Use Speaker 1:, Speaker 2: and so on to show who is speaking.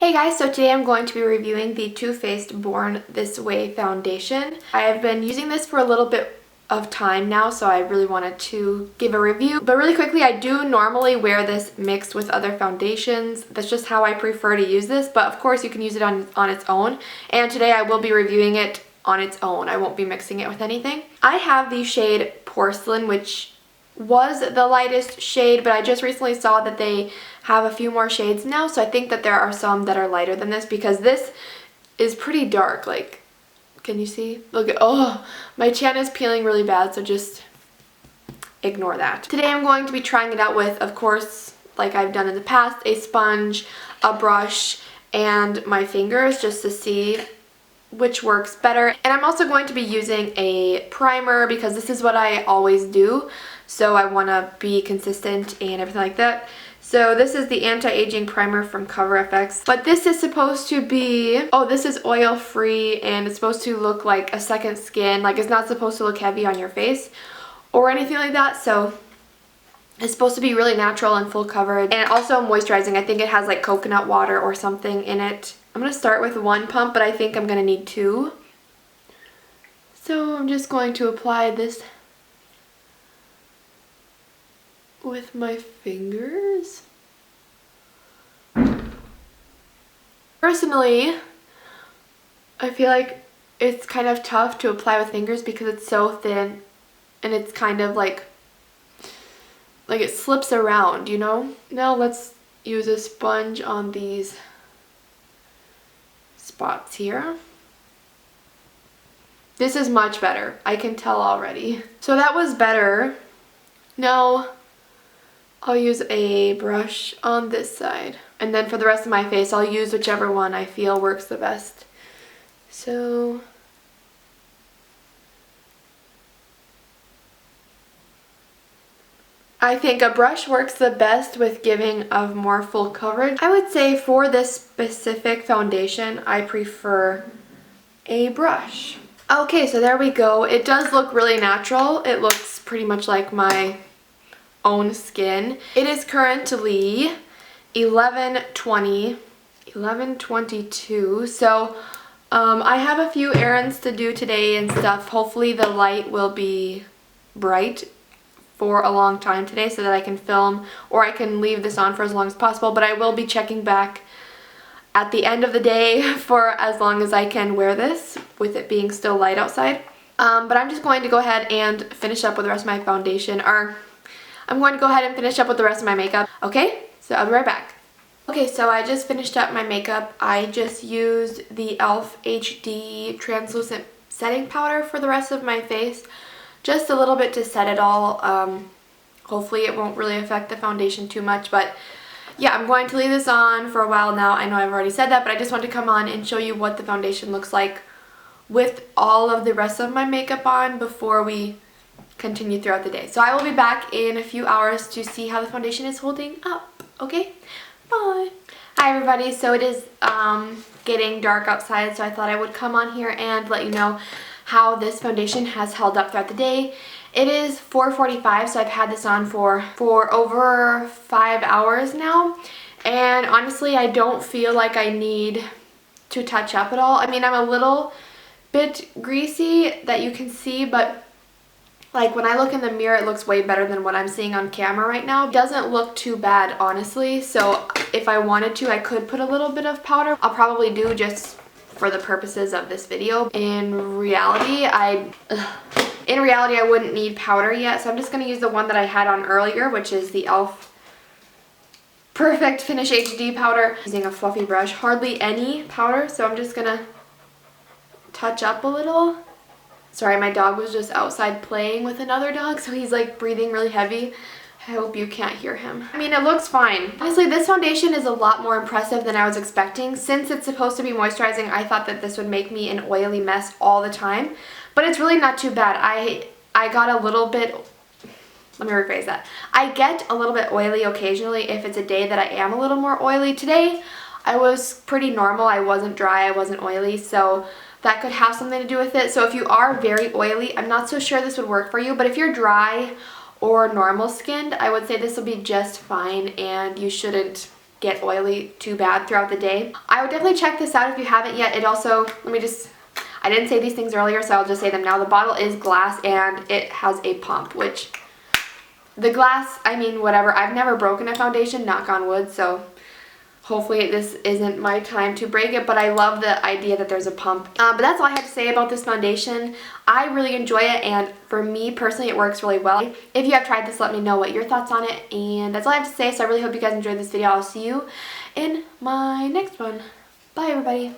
Speaker 1: Hey guys, so today I'm going to be reviewing the Too Faced Born This Way foundation. I have been using this for a little bit of time now, so I really wanted to give a review. But really quickly, I do normally wear this mixed with other foundations. That's just how I prefer to use this, but of course you can use it on its own. And today I will be reviewing it on its own. I won't be mixing it with anything. I have the shade Porcelain, which was the lightest shade, but I just recently saw that they have a few more shades now, so I think that there are some that are lighter than this because this is pretty dark. Like, can you see? Look at, oh, my chin is peeling really bad, so just ignore that. Today I'm going to be trying it out with, of course, like I've done in the past, a sponge, a brush, and my fingers just to see which works better. And I'm also going to be using a primer because this is what I always do, so I want to be consistent and everything like that. So this is the anti-aging primer from CoverFX, but this is supposed to be, oh, this is oil free and it's supposed to look like a second skin. Like, it's not supposed to look heavy on your face or anything like that, so it's supposed to be really natural and full coverage and also moisturizing. I think it has like coconut water or something in it. I'm going to start with one pump, but I think I'm going to need two. So I'm just going to apply this with my fingers. Personally, I feel like it's kind of tough to apply with fingers because it's so thin and it's kind of like it slips around, you know? Now let's use a sponge on these spots here. This is much better. I can tell already. So that was better. Now I'll use a brush on this side. And then for the rest of my face, I'll use whichever one I feel works the best. So I think a brush works the best with giving of more full coverage. I would say for this specific foundation, I prefer a brush. Okay, so there we go. It does look really natural. It looks pretty much like my own skin. It is currently 11:22, so I have a few errands to do today and stuff. Hopefully the light will be bright for a long time today so that I can film, or I can leave this on for as long as possible, but I will be checking back at the end of the day for as long as I can wear this with it being still light outside. But I'm just going to go ahead and finish up with the rest of my foundation, or I'm going to go ahead and finish up with the rest of my makeup. Okay, so I'll be right back. Okay, so I just finished up my makeup. I just used the e.l.f. HD translucent setting powder for the rest of my face. Just a little bit to set it all. Hopefully it won't really affect the foundation too much, but yeah, I'm going to leave this on for a while now. I know I've already said that, but I just want to come on and show you what the foundation looks like with all of the rest of my makeup on before we continue throughout the day. So I will be back in a few hours to see how the foundation is holding up. Okay, bye. Hi everybody, so it is getting dark outside, so I thought I would come on here and let you know how this foundation has held up throughout the day. It is 4:45, so I've had this on for over 5 hours now, and honestly I don't feel like I need to touch up at all. I mean, I'm a little bit greasy that you can see, but like when I look in the mirror it looks way better than what I'm seeing on camera right now. It doesn't look too bad, honestly, so if I wanted to I could put a little bit of powder. I'll probably do just for the purposes of this video. In reality I wouldn't need powder yet, so I'm just going to use the one that I had on earlier, which is the e.l.f. Perfect Finish HD powder. Using a fluffy brush, hardly any powder, so I'm just going to touch up a little. Sorry, my dog was just outside playing with another dog, so he's like breathing really heavy. I hope you can't hear him. I mean, it looks fine. Honestly, this foundation is a lot more impressive than I was expecting. Since it's supposed to be moisturizing, I thought that this would make me an oily mess all the time. But it's really not too bad. I got a little bit, let me rephrase that. I get a little bit oily occasionally if it's a day that I am a little more oily. Today, I was pretty normal. I wasn't dry, I wasn't oily, so that could have something to do with it. So if you are very oily, I'm not so sure this would work for you, but if you're dry or normal skinned, I would say this will be just fine and you shouldn't get oily too bad throughout the day. I would definitely check this out if you haven't yet. It also, I didn't say these things earlier, so I'll just say them now. The bottle is glass and it has a pump, which the glass, I mean, whatever. I've never broken a foundation, knock on wood, so hopefully this isn't my time to break it, but I love the idea that there's a pump. But that's all I have to say about this foundation. I really enjoy it, and for me personally, it works really well. If you have tried this, let me know what your thoughts on it, and that's all I have to say, so I really hope you guys enjoyed this video. I'll see you in my next one. Bye, everybody.